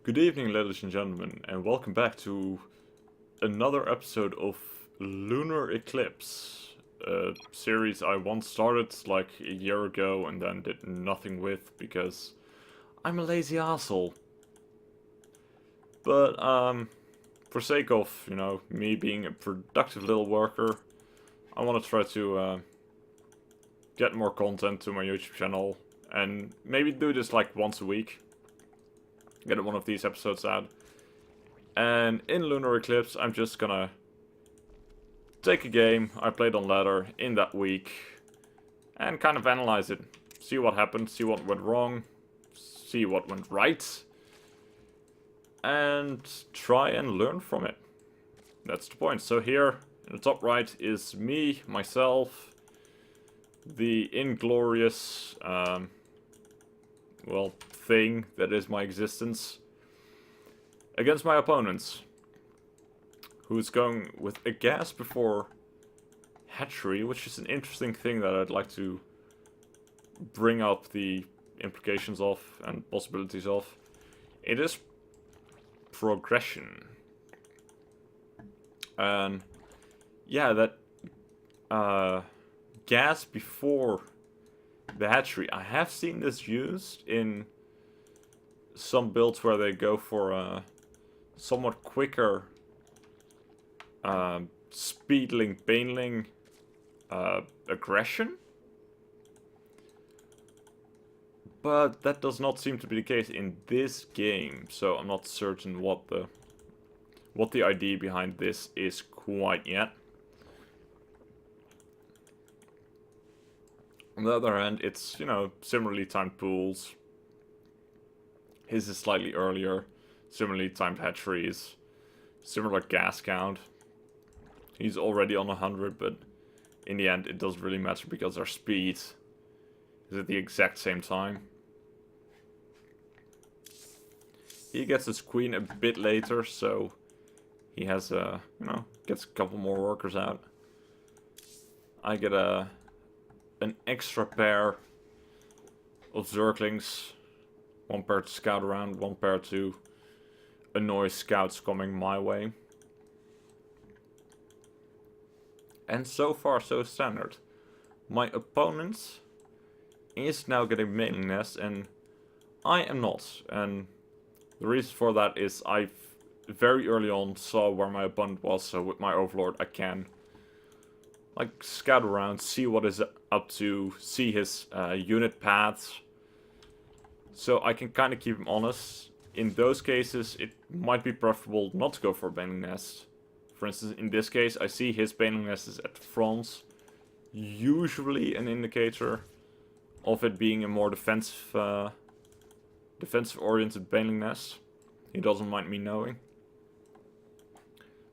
Good evening, ladies and gentlemen, and welcome back to another episode of Lunar Eclipse, a series I once started like a year ago and then did nothing with because I'm a lazy asshole. But, for sake of, me being a productive little worker, I want to try to get more content to my YouTube channel and maybe do this like once a week. Get one of these episodes out. And in Lunar Eclipse, I'm just gonna take a game I played on ladder in that week and kind of analyze it. See what happened, see what went wrong, see what went right, and try and learn from it. That's the point. So here, in the top right, is me, myself, the inglorious, well, thing that is my existence, against my opponents, who's going with a gas before hatchery, which is an interesting thing that I'd like to bring up the implications of and possibilities of. It is progression. And yeah, that gas before the hatchery, I have seen this used in some builds where they go for a somewhat quicker speedling, baneling aggression. But that does not seem to be the case in this game, so I'm not certain what the idea behind this is quite yet. On the other hand, it's, similarly timed pools. His is slightly earlier, similarly timed hatcheries, similar gas count. He's already on 100, but in the end it doesn't really matter because our speed is at the exact same time. He gets his queen a bit later, so he has gets a couple more workers out. I get an extra pair of zerglings. One pair to scout around, one pair to annoy scouts coming my way. And so far so standard. My opponent is now getting mailing nest and I am not. And the reason for that is I very early on saw where my opponent was, so with my overlord I can like scout around, see what is up to, see his unit paths. So I can kind of keep him honest. In those cases, it might be preferable not to go for a baneling nest. For instance, in this case, I see his baneling nest is at the front. Usually an indicator of it being a more defensive oriented baneling nest. He doesn't mind me knowing.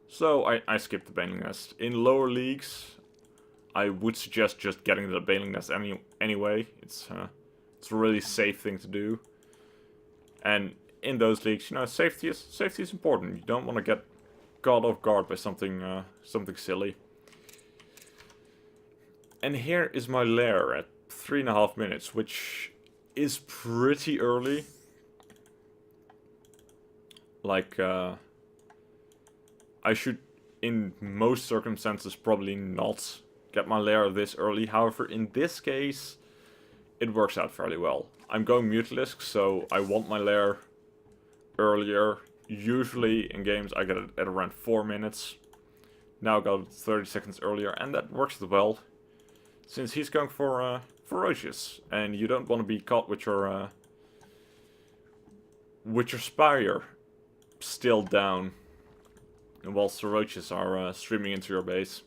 So I skip the baneling nest. In lower leagues, I would suggest just getting the baneling nest anyway. It's a really safe thing to do. And in those leagues, safety is important. You don't want to get caught off guard by something silly. And here is my lair at 3.5 minutes, which is pretty early. Like, I should, in most circumstances, probably not get my lair this early. However, in this case, it works out fairly well. I'm going Mutalisk, so I want my lair earlier. Usually in games I get it at around 4 minutes. Now I got it 30 seconds earlier, and that works well. Since he's going for Ferocious, and you don't want to be caught with your Spire still down, and while Ferocious are streaming into your base.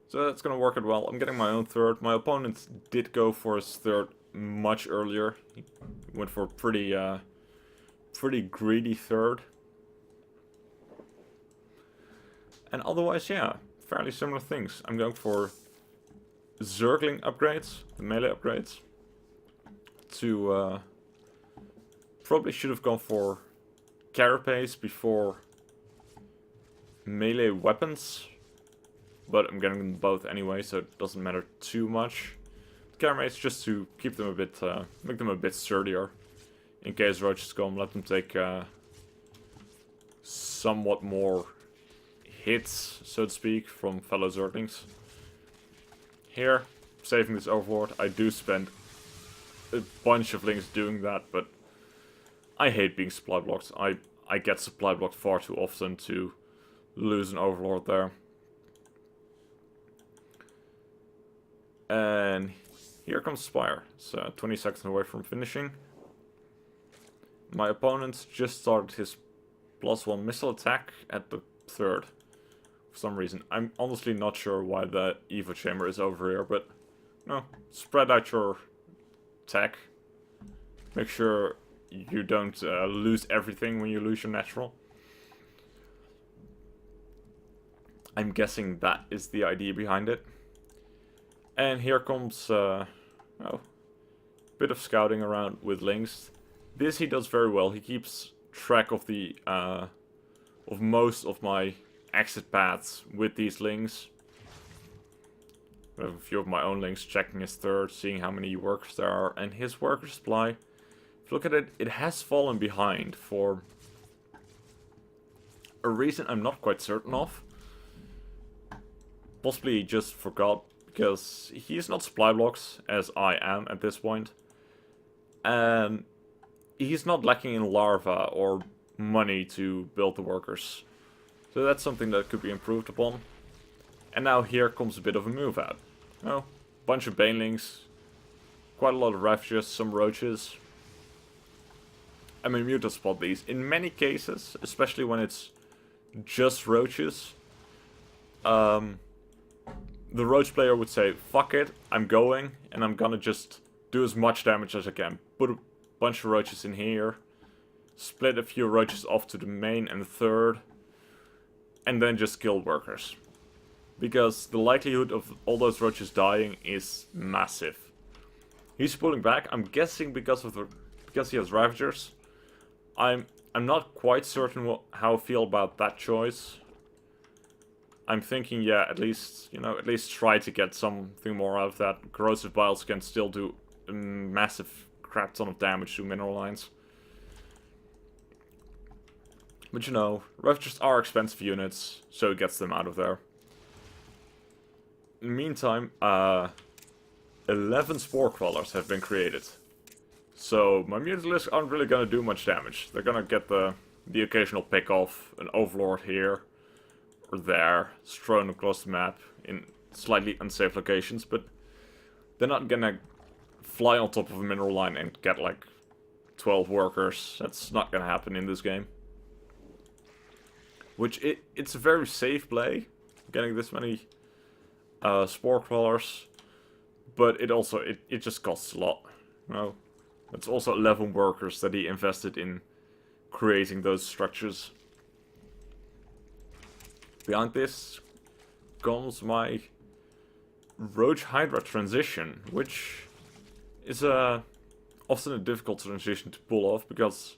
So that's gonna work out well. I'm getting my own third. My opponent did go for his third much earlier. He went for a pretty greedy third. And otherwise, yeah, fairly similar things. I'm going for Zergling upgrades, the melee upgrades. To probably should have gone for Carapace before melee weapons. But I'm getting them both anyway, so it doesn't matter too much. Carapace just to keep them a bit, make them a bit sturdier In case roaches come, let them take somewhat more hits, so to speak, from fellow Zerglings. Here, saving this Overlord, I do spend a bunch of links doing that, but I hate being supply blocked. I get supply blocked far too often to lose an Overlord there. And here comes Spire. It's 20 seconds away from finishing. My opponent just started his +1 missile attack at the 3rd. For some reason. I'm honestly not sure why the Evo Chamber is over here, but no. Spread out your attack. Make sure you don't lose everything when you lose your natural. I'm guessing that is the idea behind it. And here comes oh, bit of scouting around with links. This he does very well. He keeps track of the of most of my exit paths with these links. I have a few of my own links, checking his 3rd, seeing how many workers there are, and his worker supply, if you look at it, it has fallen behind for a reason I'm not quite certain of. Possibly he just forgot, because he's not supply blocks, as I am at this point. And he's not lacking in larva or money to build the workers. So that's something that could be improved upon. And now here comes a bit of a move out. Oh, bunch of banelings, quite a lot of Ravagers, some Roaches. I'm immune to spot these. In many cases, especially when it's just Roaches, the Roach player would say, fuck it, I'm going, and I'm gonna just do as much damage as I can. Put a bunch of Roaches in here, split a few Roaches off to the main and the 3rd, and then just kill workers. Because the likelihood of all those Roaches dying is massive. He's pulling back, I'm guessing because he has Ravagers. I'm not quite certain how I feel about that choice. I'm thinking, yeah, at least try to get something more out of that. Corrosive Biles can still do a massive crap ton of damage to mineral lines. But Ravagers are expensive units, so it gets them out of there. In the meantime, 11 Spore Crawlers have been created. So my Mutalisks aren't really gonna do much damage. They're gonna get the occasional pick off, an Overlord here or there, strewn across the map in slightly unsafe locations, but they're not gonna fly on top of a mineral line and get like 12 workers. That's not gonna happen in this game. Which it's a very safe play, getting this many Spore Crawlers, but it just costs a lot. It's also 11 workers that he invested in creating those structures. Behind this comes my Roach Hydra transition, which is often a difficult transition to pull off, because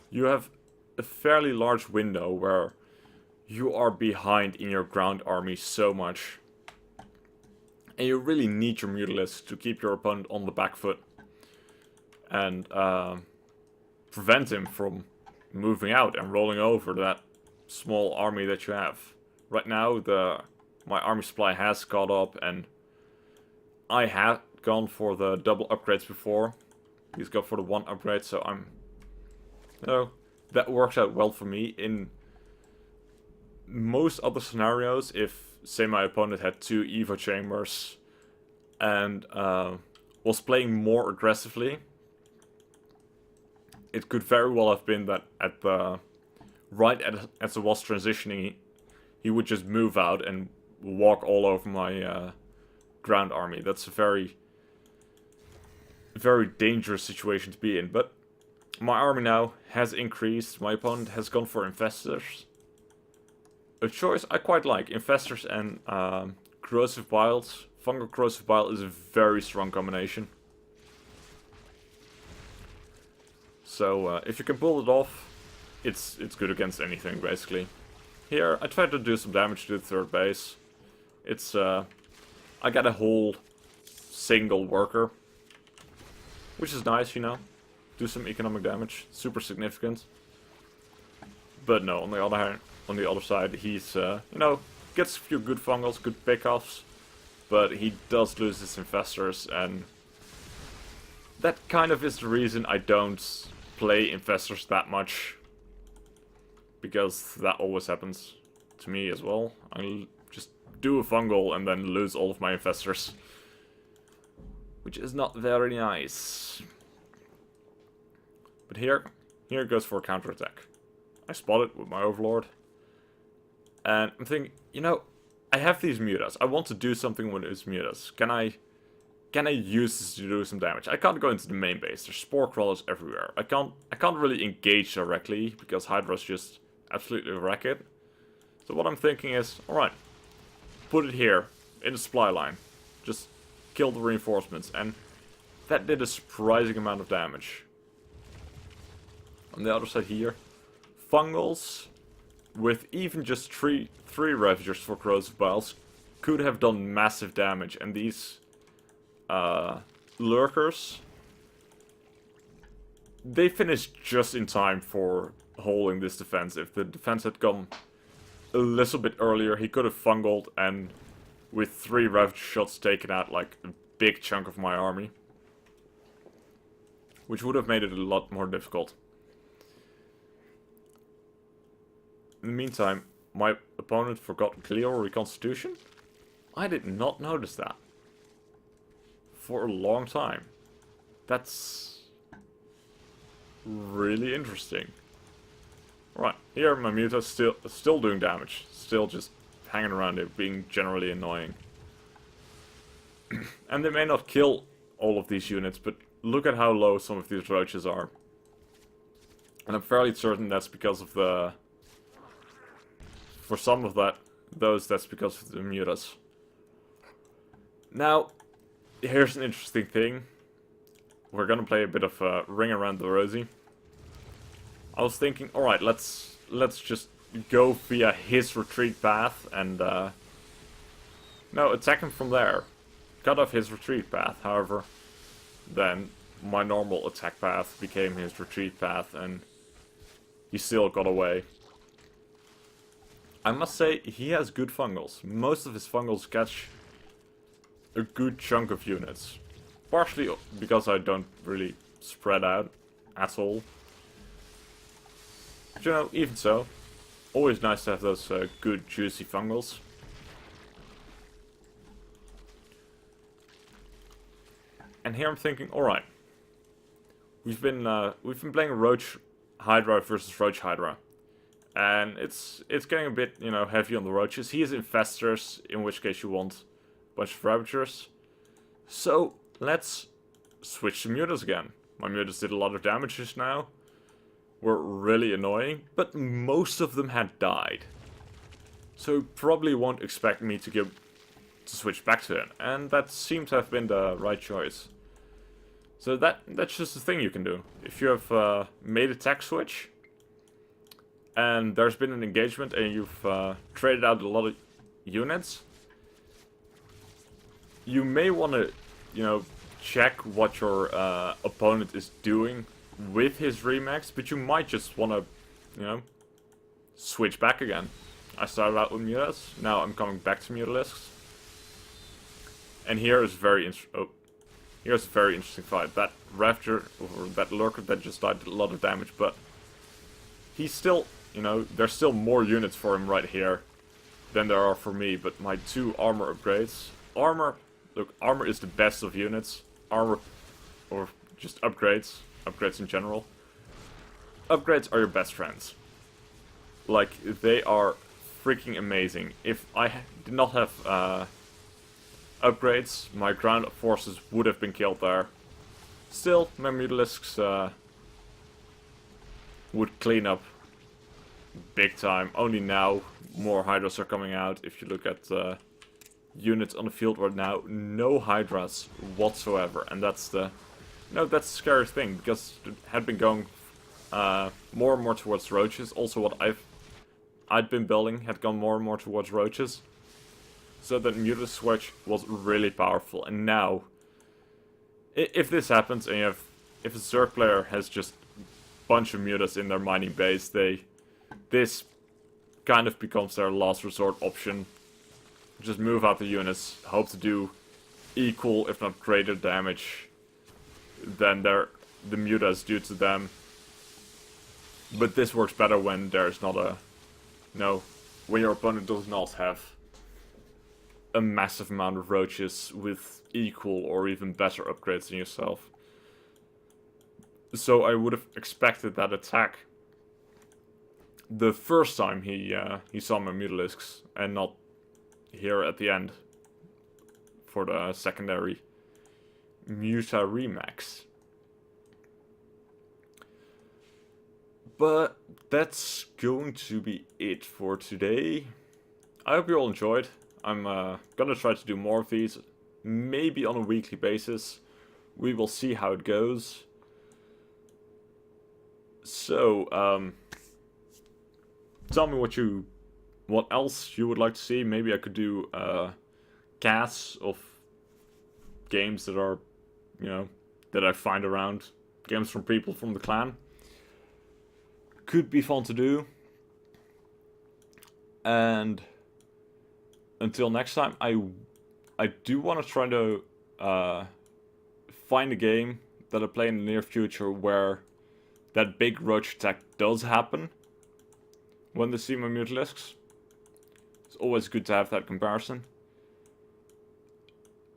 you have a fairly large window where you are behind in your ground army so much. And you really need your Mutalisks to keep your opponent on the back foot. And prevent him from moving out and rolling over that small army that you have. Right now, my army supply has caught up, and I had gone for the double upgrades before. He's gone for the 1 upgrade, so that works out well for me. In most other scenarios, if, say, my opponent had 2 Evo Chambers and was playing more aggressively, it could very well have been that as it was transitioning, he would just move out and walk all over my ground army. That's a very, very dangerous situation to be in. But my army now has increased. My opponent has gone for Infestors. A choice I quite like. Infestors and Corrosive Biles. Fungal Corrosive Bile is a very strong combination. So if you can pull it off, it's good against anything, basically. Here, I tried to do some damage to the 3rd base. It's I got a whole single worker, which is nice, do some economic damage, super significant. But no, on the other side, he's you know, gets a few good fungals, good pickoffs, but he does lose his infestors, and that kind of is the reason I don't play infestors that much, because that always happens to me as well. I just do a fungal and then lose all of my infestors, which is not very nice. But here it goes for a counterattack. I spot it with my Overlord, and I'm thinking, you know, I have these mutas. I want to do something with these mutas. Can I use this to do some damage? I can't go into the main base. There's spore crawlers everywhere. I can't really engage directly because Hydra's just absolutely wreck it. So what I'm thinking is, alright, put it here in the supply line. Just kill the reinforcements, and that did a surprising amount of damage. On the other side here, fungals with even just three Ravagers for corrosive biles could have done massive damage, and these lurkers, they finished just in time for holding this defense. If the defense had come a little bit earlier, he could have fungled, and with 3 Ravager shots taken out like a big chunk of my army, which would have made it a lot more difficult. In the meantime, my opponent forgot Cleo Reconstitution? I did not notice that for a long time. That's really interesting. Right, here my Muta's still doing damage. Still just hanging around here, being generally annoying. And they may not kill all of these units, but look at how low some of these roaches are. And I'm fairly certain that's because of the... For some of that's because of the mutas. Now, here's an interesting thing. We're gonna play a bit of Ring Around the Rosie. I was thinking, alright, let's just go via his retreat path and no, attack him from there. Cut off his retreat path. However, then my normal attack path became his retreat path, and he still got away. I must say, he has good fungals. Most of his fungals catch a good chunk of units. Partially because I don't really spread out at all. But you know, even so, always nice to have those good juicy fungals. And here I'm thinking, alright, we've been playing Roach Hydra versus Roach Hydra. And it's getting a bit, you know, heavy on the roaches. He has infestors, in which case you want a bunch of Ravagers. So, let's switch to mutas again. My mutas did a lot of damage just now. Were really annoying, but most of them had died. So you probably won't expect me to switch back to him. And that seems to have been the right choice. So that's just the thing you can do. If you have made a tech switch, and there's been an engagement, and you've traded out a lot of units, you may want to, you know, check what your opponent is doing with his remax, but you might just want to, you know, switch back again. I started out with mutas, now I'm coming back to mutalisks. And here is here's a very interesting fight. That Ravager, or that Lurker that just died, did a lot of damage, but he's still, you know, there's still more units for him right here than there are for me, but my 2 armor upgrades. Look, armor is the best of units. Armor, or just upgrades in general. Upgrades are your best friends. Like, they are freaking amazing. If I did not have upgrades, my ground forces would have been killed there. Still, my mutalisks would clean up big time. Only now more Hydras are coming out. If you look at units on the field right now, no Hydras whatsoever, and that's the that's the scary thing, because it had been going more and more towards roaches. Also, what I'd been building had gone more and more towards roaches, so that mutant switch was really powerful. And now, if this happens and you have if a Zerg player has just a bunch of mutas in their mining base, this kind of becomes their last resort option. Just move out the units, hope to do equal, if not greater damage than the mutas do to them. But this works better when there's not a... when your opponent does not have a massive amount of roaches with equal or even better upgrades than yourself. So I would have expected that attack the first time he saw my Mutalisks, and not here at the end for the secondary Muta Remax. But that's going to be it for today. I hope you all enjoyed. I'm gonna try to do more of these, maybe on a weekly basis. We will see how it goes. So, tell me what else you would like to see. Maybe I could do casts of games that are, that I find around. Games from people from the clan. Could be fun to do. And until next time, I do want to try to find a game that I play in the near future where that big roach attack does happen when they see my Mutalisks. It's always good to have that comparison.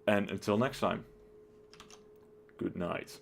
And until next time, good night.